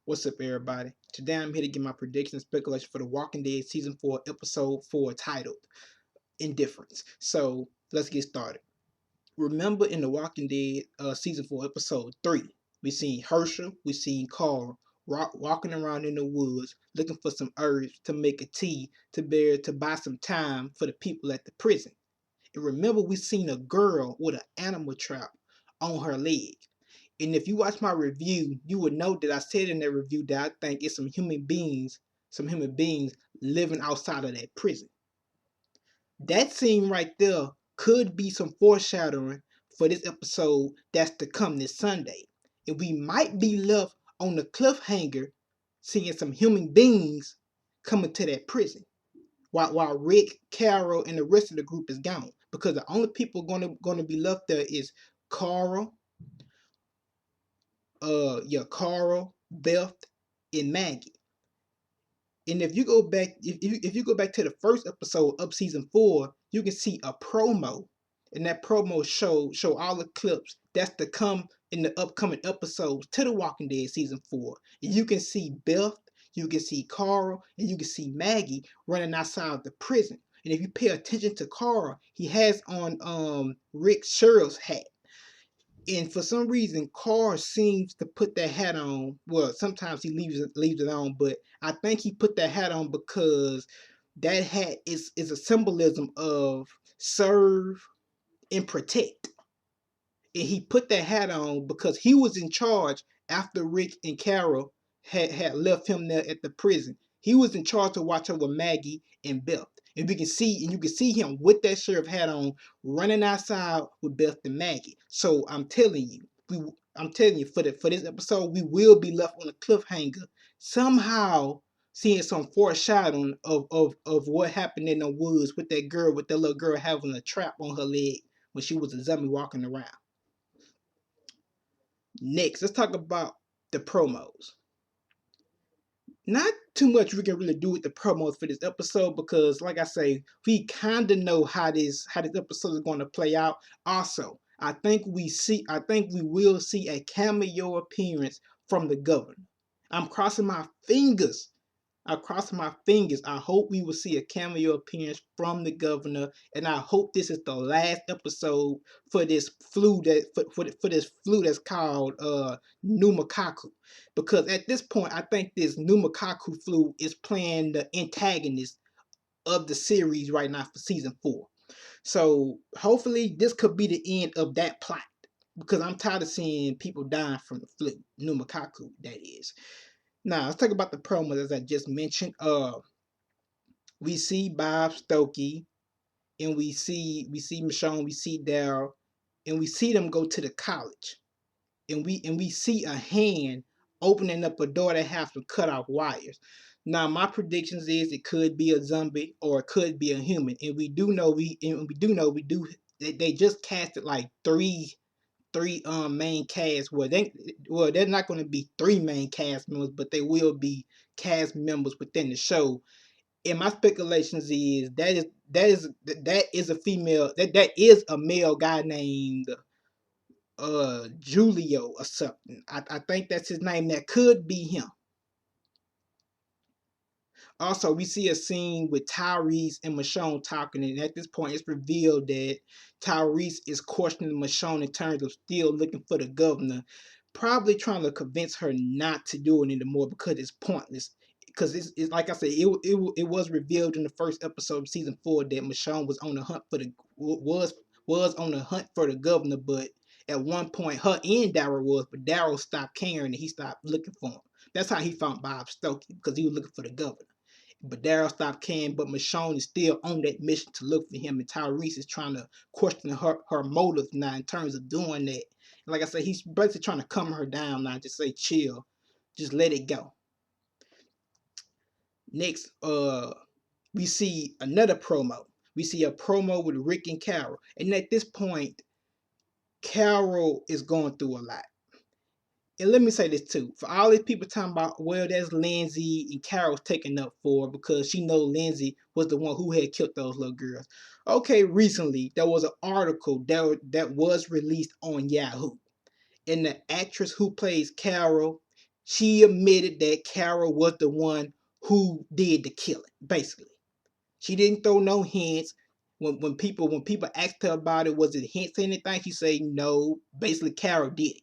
What's up, everybody? Today I'm here to give my prediction and speculation for The Walking Dead Season 4, Episode 4, titled Indifference. So, let's get started. Remember in The Walking Dead Season 4, Episode 3, we seen Herschel, we seen Carl walking around in the woods looking for some herbs to make a tea to buy some time for the people at the prison. And remember, we seen a girl with an animal trap on her leg. And if you watch my review, you would know that I said in that review that I think it's some human beings living outside of that prison. That scene right there could be some foreshadowing for this episode that's to come this Sunday. And we might be left on the cliffhanger seeing some human beings coming to that prison. While Rick, Carol, and the rest of the group is gone. Because the only people gonna be left there is Carl, Carl, Beth, and Maggie. And if you go back, if you go back to the first episode of season 4, you can see a promo, and that promo show all the clips that's to come in the upcoming episodes to The Walking Dead season 4. And you can see Beth, you can see Carl, and you can see Maggie running outside of the prison. And if you pay attention to Carl, he has on Rick Cheryl's hat. And for some reason, Carr seems to put that hat on. Well, sometimes he leaves it on, but I think he put that hat on because that hat is a symbolism of serve and protect. And he put that hat on because he was in charge after Rick and Carol had left him there at the prison. He was in charge to watch over Maggie and Beth. And you can see him with that sheriff hat on running outside with Beth and Maggie. So I'm telling you for this episode, we will be left on a cliffhanger. Somehow seeing some foreshadowing of what happened in the woods with that little girl having a trap on her leg when she was a zombie walking around. Next, let's talk about the promos. Not too much we can really do with the promos for this episode because, like I say, we kind of know how this episode is going to play out. Also, I think we will see a cameo appearance from the governor. I'm crossing my fingers. I hope we will see a cameo appearance from the governor, and I hope this is the last episode for this for this flu that's called pneumococcal. Because at this point, I think this pneumococcal flu is playing the antagonist of the series right now for season 4. So hopefully, this could be the end of that plot. Because I'm tired of seeing people dying from the flu, pneumococcal, that is. Now let's talk about the promos as I just mentioned. We see Bob Stokey, and we see Michonne, we see Daryl, and we see them go to the college, and we see a hand opening up a door that has some cut off wires. Now my predictions is it could be a zombie or it could be a human, and we do they just casted like three main cast. They're not going to be three main cast members, but they will be cast members within the show. And my speculations is that is a female, that is a male guy named Julio or something. I think that's his name. That could be him. Also, we see a scene with Tyrese and Michonne talking, and at this point, it's revealed that Tyrese is questioning Michonne in terms of still looking for the governor, probably trying to convince her not to do it anymore because it's pointless. Because it's like I said, it was revealed in the first episode of season 4 that Michonne was on the hunt for the was on the hunt for the governor, but at one point her and Daryl was, but Daryl stopped caring and he stopped looking for him. That's how he found Bob Stokey, because he was looking for the governor. But Daryl stopped caring, but Michonne is still on that mission to look for him, and Tyrese is trying to question her motives now in terms of doing that. And like I said, he's basically trying to calm her down now, just say chill, just let it go. Next, we see another promo. We see a promo with Rick and Carol, and at this point, Carol is going through a lot. And let me say this too. For all these people talking about, well, that's Lindsay and Carol's taking up for because she know Lindsay was the one who had killed those little girls. Okay, recently there was an article that was released on Yahoo. And the actress who plays Carol, she admitted that Carol was the one who did the killing, basically. She didn't throw no hints. When people asked her about it, was it hints or anything? She said no. Basically, Carol did it,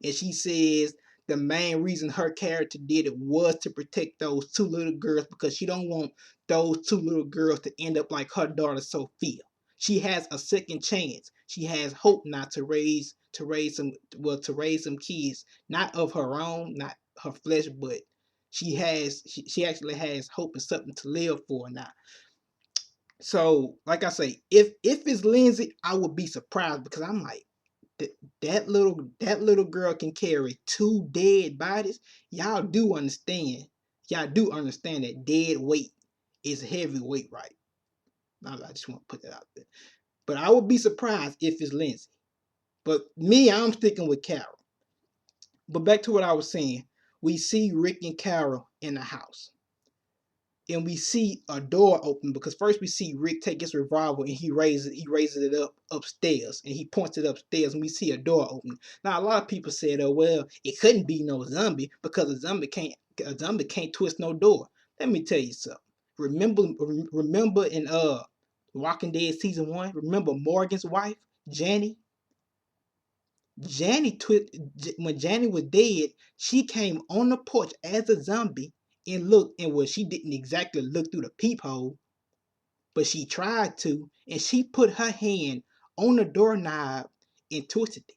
and she says the main reason her character did it was to protect those two little girls because she don't want those two little girls to end up like her daughter Sophia. She has a second chance. She has hope not to raise some kids, not of her own, not her flesh, but she actually has hope and something to live for now. So, like I say, if it's Lindsay, I would be surprised because I'm like, that little girl can carry two dead bodies. Y'all do understand. Y'all do understand that dead weight is heavy weight, right? I just want to put that out there. But I would be surprised if it's Lindsay. But me, I'm sticking with Carol. But back to what I was saying, we see Rick and Carol in the house. And we see a door open because first we see Rick take his revolver and he raises it up upstairs and he points it upstairs and we see a door open. Now a lot of people said, oh well, it couldn't be no zombie because a zombie can't twist no door. Let me tell you something. Remember in Walking Dead season 1, remember Morgan's wife, Janny? When Janny was dead, she came on the porch as a zombie and looked, and well, she didn't exactly look through the peephole, but she tried to, and she put her hand on the doorknob and twisted it.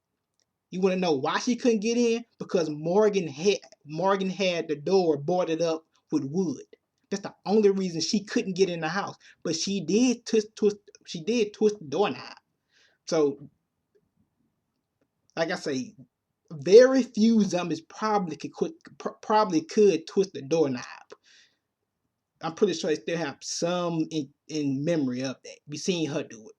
You want to know why she couldn't get in? Because Morgan had the door boarded up with wood. That's the only reason she couldn't get in the house. But she did twist the doorknob. So, like I say, very few zombies probably could twist the doorknob. I'm pretty sure they still have some in memory of that. We seen her do it.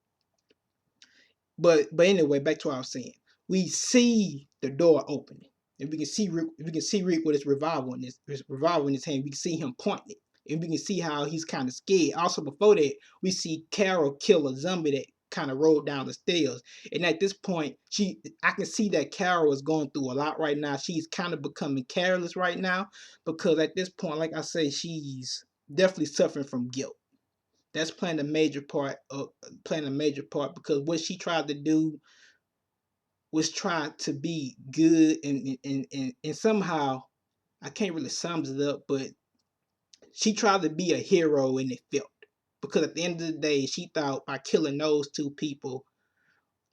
But anyway, back to what I was saying. We see the door opening. And we can see Rick with his revolver in his hand. We can see him pointing it. And we can see how he's kind of scared. Also, before that, we see Carol kill a zombie that kind of rolled down the stairs. And at this point, I can see that Carol is going through a lot right now. She's kind of becoming careless right now because at this point, like I say, she's definitely suffering from guilt. That's playing a major part because what she tried to do was try to be good and somehow I can't really sum it up, but she tried to be a hero and it failed. Because at the end of the day, she thought by killing those two people,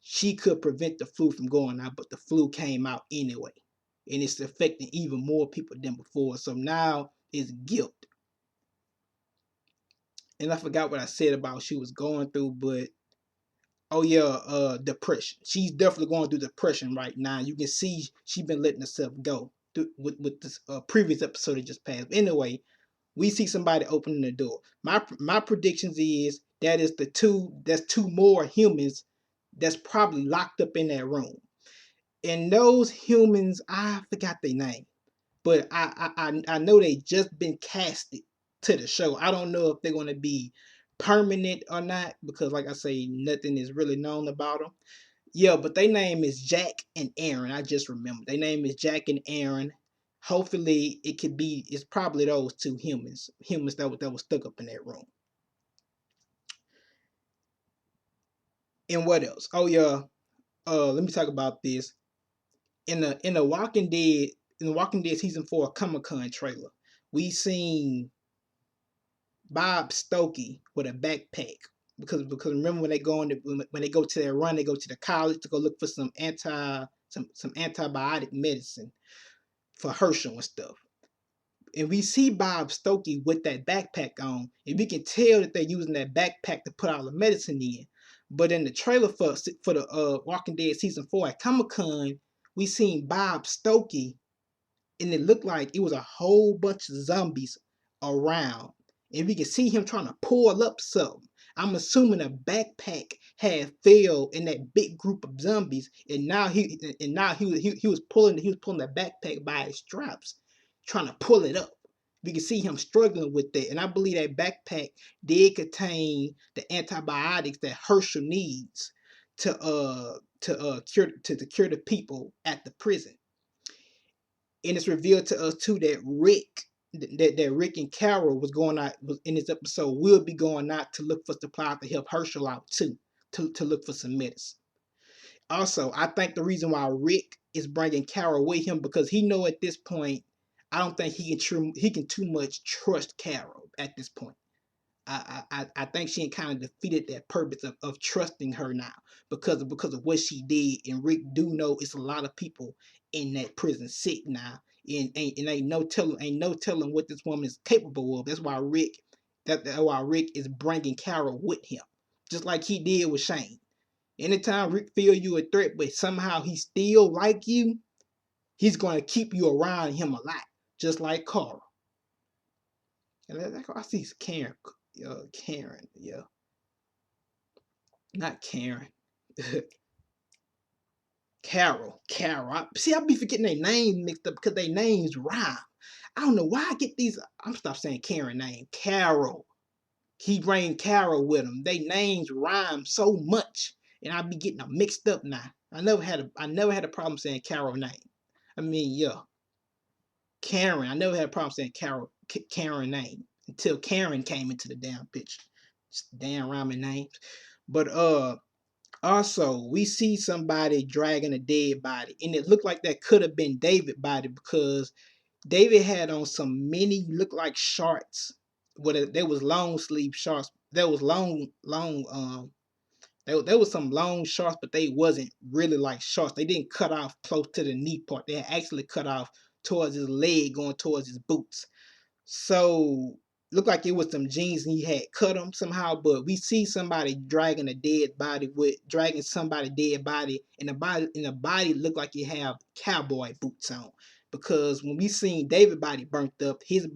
she could prevent the flu from going out, but the flu came out anyway. And it's affecting even more people than before. So now it's guilt. And I forgot what I said about she was going through, but oh yeah, depression. She's definitely going through depression right now. You can see she's been letting herself go with this previous episode that just passed. Anyway, we see somebody opening the door. My predictions is that's two more humans that's probably locked up in that room. And those humans, I forgot their name, but I know they just been casted to the show. I don't know if they're gonna be permanent or not because, like I say, nothing is really known about them. Yeah, but their name is Jack and Aaron. I just remember their name is Jack and Aaron. Hopefully, it's probably those two humans that was stuck up in that room. And what else? Oh yeah, let me talk about this in the Walking Dead season 4 Comic-Con trailer. We seen Bob Stokey with a backpack because remember when they go to their run, they go to the college to go look for some antibiotic medicine for Herschel and stuff. And we see Bob Stokey with that backpack on, and we can tell that they're using that backpack to put all the medicine in. But in the trailer for the Walking Dead season 4 at Comic Con, we seen Bob Stokey and it looked like it was a whole bunch of zombies around. And we can see him trying to pull up something. I'm assuming a backpack had failed in that big group of zombies, and now he was pulling that backpack by his straps, trying to pull it up. We can see him struggling with that, and I believe that backpack did contain the antibiotics that Herschel needs to cure the people at the prison. And it's revealed to us too that Rick and Carol was in this episode will be going out to look for supplies to help Herschel out too, to look for some medicine. Also, I think the reason why Rick is bringing Carol with him because he know at this point, I don't think he can too much trust Carol at this point. I think she kind of defeated that purpose of trusting her now because of what she did. And Rick do know it's a lot of people in that prison sick now, and ain't no telling what this woman is capable of. That's why Rick is bringing Carol with him, just like he did with Shane. Anytime Rick feel you a threat, but somehow he still like you, he's going to keep you around him a lot, just like Carl. And I see Karen, Karen, yeah, not Karen, Carol. I be forgetting their names mixed up because their names rhyme. I don't know why I get these. I'm stop saying Karen name, Carol. He bring Carol with him. They names rhyme so much, and I be getting them mixed up now. I never had a problem saying Carol name. I mean, yeah, Karen. I never had a problem saying Karen name until Karen came into the damn picture. It's damn rhyming names. But also we see somebody dragging a dead body, and it looked like that could have been David's body because David had on some mini look like shorts. There was long sleeve shorts. There was there was some long shorts, but they wasn't really like shorts. They didn't cut off close to the knee part. They actually cut off towards his leg, going towards his boots. So looked like it was some jeans and he had cut them somehow. But we see somebody dragging somebody dead body, and the body looked like it have cowboy boots on. Because when we seen David body burnt up, his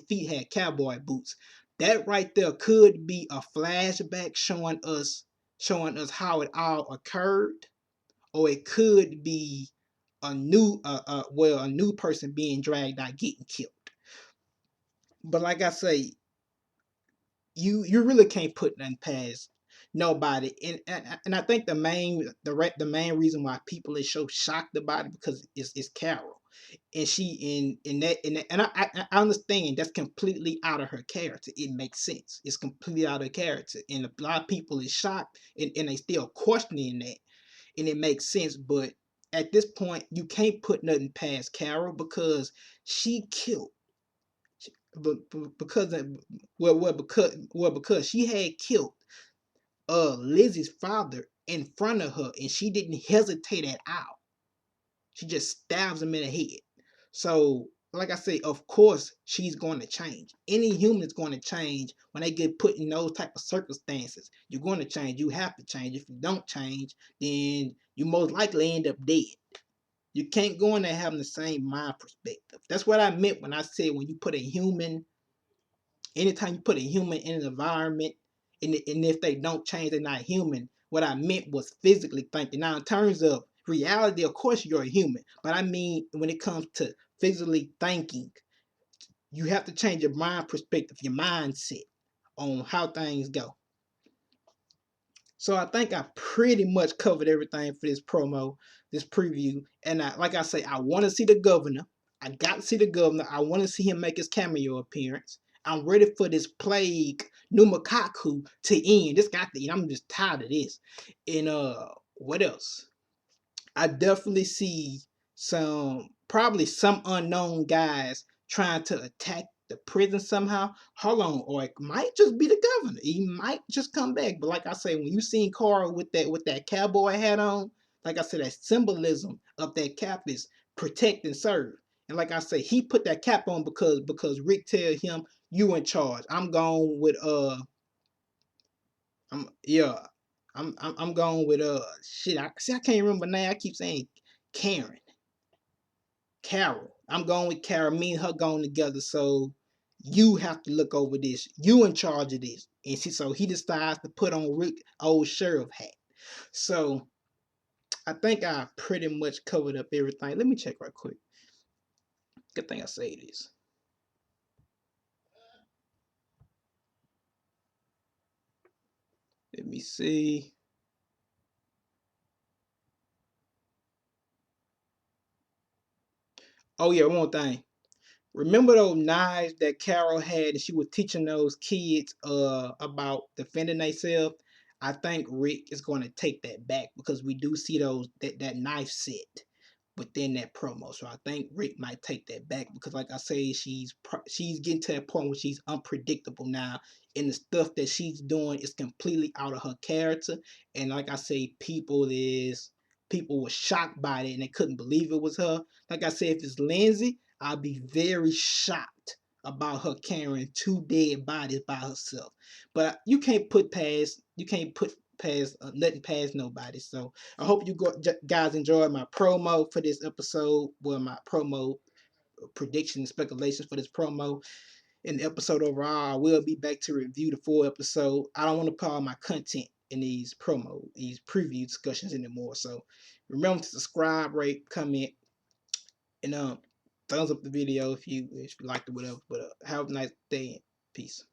feet had cowboy boots. That right there could be a flashback showing us how it all occurred, or it could be a new person being dragged out getting killed. But like I say, you really can't put nothing past nobody. And I think the main reason why people is so shocked about it because it's Carol. And she and I understand that's completely out of her character. It makes sense. It's completely out of character. And a lot of people is shocked and they still questioning that. And it makes sense, but at this point you can't put nothing past Carol because she killed but because because she had killed Lizzie's father in front of her and she didn't hesitate at all. She just stabs him in the head. So like I say, of course she's going to change. Any human is going to change when they get put in those type of circumstances. You're going to change. You have to change. If you don't change, then you most likely end up dead. You can't go in there having the same mind perspective. That's what I meant when I said when you put a human, anytime you put a human in an environment, and if they don't change, they're not human. What I meant was physically thinking. Now, in terms of reality, of course you're a human, but I mean when it comes to physically thinking, you have to change your mind perspective, your mindset on how things go. So I think I pretty much covered everything for this preview. And like I say, I want to see the governor. I got to see the governor. I want to see him make his cameo appearance. I'm ready for this plague, Numakaku, to end. This got to end. I'm just tired of this. And what else? I definitely see probably some unknown guys trying to attack the prison somehow. Hold on, or it might just be the governor. He might just come back. But like I say, when you seen Carl with that cowboy hat on, like I said, that symbolism of that cap is protect and serve. And like I say, he put that cap on because Rick tell him you in charge. I'm going with I'm yeah. I'm going with shit. I can't remember now. I keep saying Karen. Carol. I'm going with Carol. Me and her going together. So you have to look over this. You in charge of this. And so he decides to put on Rick old sheriff hat. So I think I pretty much covered up everything. Let me check right quick. Good thing I say this. Let me see. Oh yeah, one more thing. Remember those knives that Carol had and she was teaching those kids about defending themselves? I think Rick is going to take that back because we do see that knife set within that promo. So I think Rick might take that back because, like I say, she's getting to that point where she's unpredictable now, and the stuff that she's doing is completely out of her character. And like I say, people were shocked by it and they couldn't believe it was her. Like I said, if it's Lindsay, I'd be very shocked about her carrying two dead bodies by herself. But you can't put past nothing past nobody. So I hope guys enjoyed my promo for this episode. Well, my promo predictions and speculations for this promo. In the episode overall, I will be back to review the full episode. I don't want to put all my content in these preview discussions anymore. So remember to subscribe, rate, comment, and thumbs up the video if you liked it, whatever. But have a nice day. Peace.